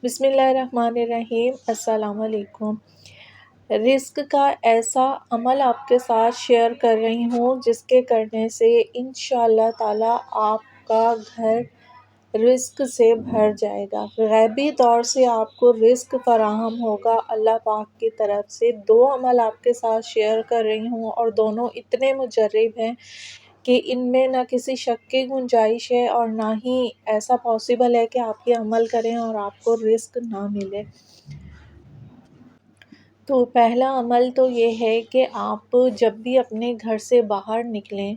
بسم اللہ الرحمن الرحیم۔ السلام علیکم۔ رزق کا ایسا عمل آپ کے ساتھ شیئر کر رہی ہوں جس کے کرنے سے انشاءاللہ تعالیٰ آپ کا گھر رزق سے بھر جائے گا، غیبی طور سے آپ کو رزق فراہم ہوگا اللہ پاک کی طرف سے۔ 2 عمل آپ کے ساتھ شیئر کر رہی ہوں اور دونوں اتنے مجرب ہیں کہ ان میں نہ کسی شک کی گنجائش ہے اور نہ ہی ایسا پاسبل ہے کہ آپ یہ عمل کریں اور آپ کو رزق نہ ملے۔ تو پہلا عمل تو یہ ہے کہ آپ جب بھی اپنے گھر سے باہر نکلیں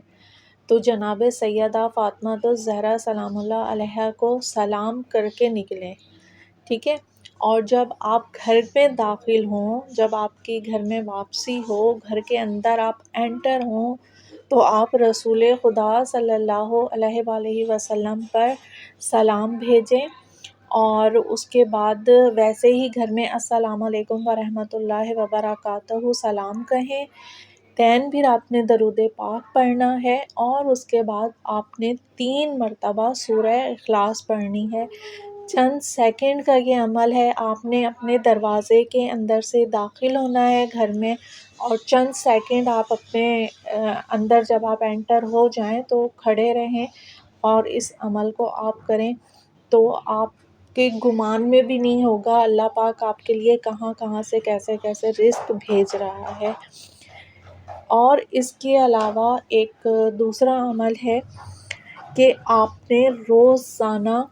تو جناب سیدہ فاطمہ الزہرا سلام اللہ علیہا کو سلام کر کے نکلیں، ٹھیک ہے؟ اور جب آپ گھر میں داخل ہوں، جب آپ کی گھر میں واپسی ہو، گھر کے اندر آپ انٹر ہوں تو آپ رسول خدا صلی اللہ علیہ وآلہ وسلم پر سلام بھیجیں اور اس کے بعد ویسے ہی گھر میں السلام علیکم ورحمۃ اللہ وبرکاتہ سلام کہیں۔ پھر آپ نے درود پاک پڑھنا ہے اور اس کے بعد آپ نے 3 مرتبہ سورہ اخلاص پڑھنی ہے۔ چند سیکنڈ کا یہ عمل ہے، آپ نے اپنے دروازے کے اندر سے داخل ہونا ہے گھر میں اور چند سیکنڈ آپ اپنے اندر جب آپ انٹر ہو جائیں تو کھڑے رہیں اور اس عمل کو آپ کریں تو آپ کے گمان میں بھی نہیں ہوگا اللہ پاک آپ کے لیے کہاں کہاں سے کیسے کیسے رزق بھیج رہا ہے۔ اور اس کے علاوہ ایک دوسرا عمل ہے کہ آپ نے روزانہ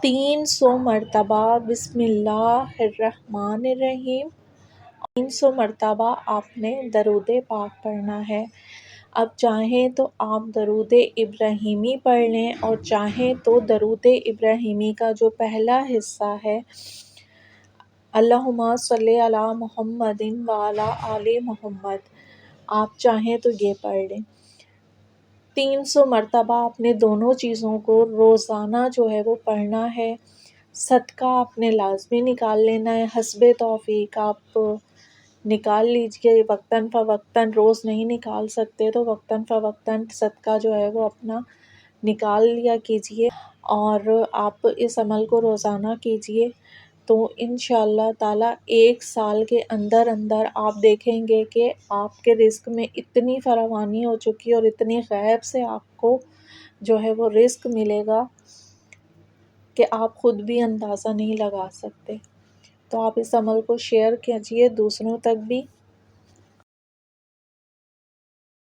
300 مرتبہ بسم اللہ الرحمن الرحیم 300 مرتبہ آپ نے درود پاک پڑھنا ہے۔ اب چاہیں تو آپ درود ابراہیمی پڑھ لیں اور چاہیں تو درود ابراہیمی کا جو پہلا حصہ ہے اللہم صلی علی محمد وعلی آل محمد، آپ چاہیں تو یہ پڑھ لیں۔ 300 مرتبہ آپ نے دونوں چیزوں کو روزانہ جو ہے وہ پڑھنا ہے۔ صدقہ آپ نے لازمی نکال لینا ہے، حسب توفیق آپ نکال لیجئے، وقتاً فوقتاً، روز نہیں نکال سکتے تو وقتاً فوقتاً صدقہ جو ہے وہ اپنا نکال لیا کیجئے اور آپ اس عمل کو روزانہ کیجئے تو انشاءاللہ تعالیٰ 1 سال کے اندر اندر آپ دیکھیں گے کہ آپ کے رزق میں اتنی فراوانی ہو چکی اور اتنی غیب سے آپ کو جو ہے وہ رزق ملے گا کہ آپ خود بھی اندازہ نہیں لگا سکتے۔ تو آپ اس عمل کو شیئر کیجئے دوسروں تک بھی۔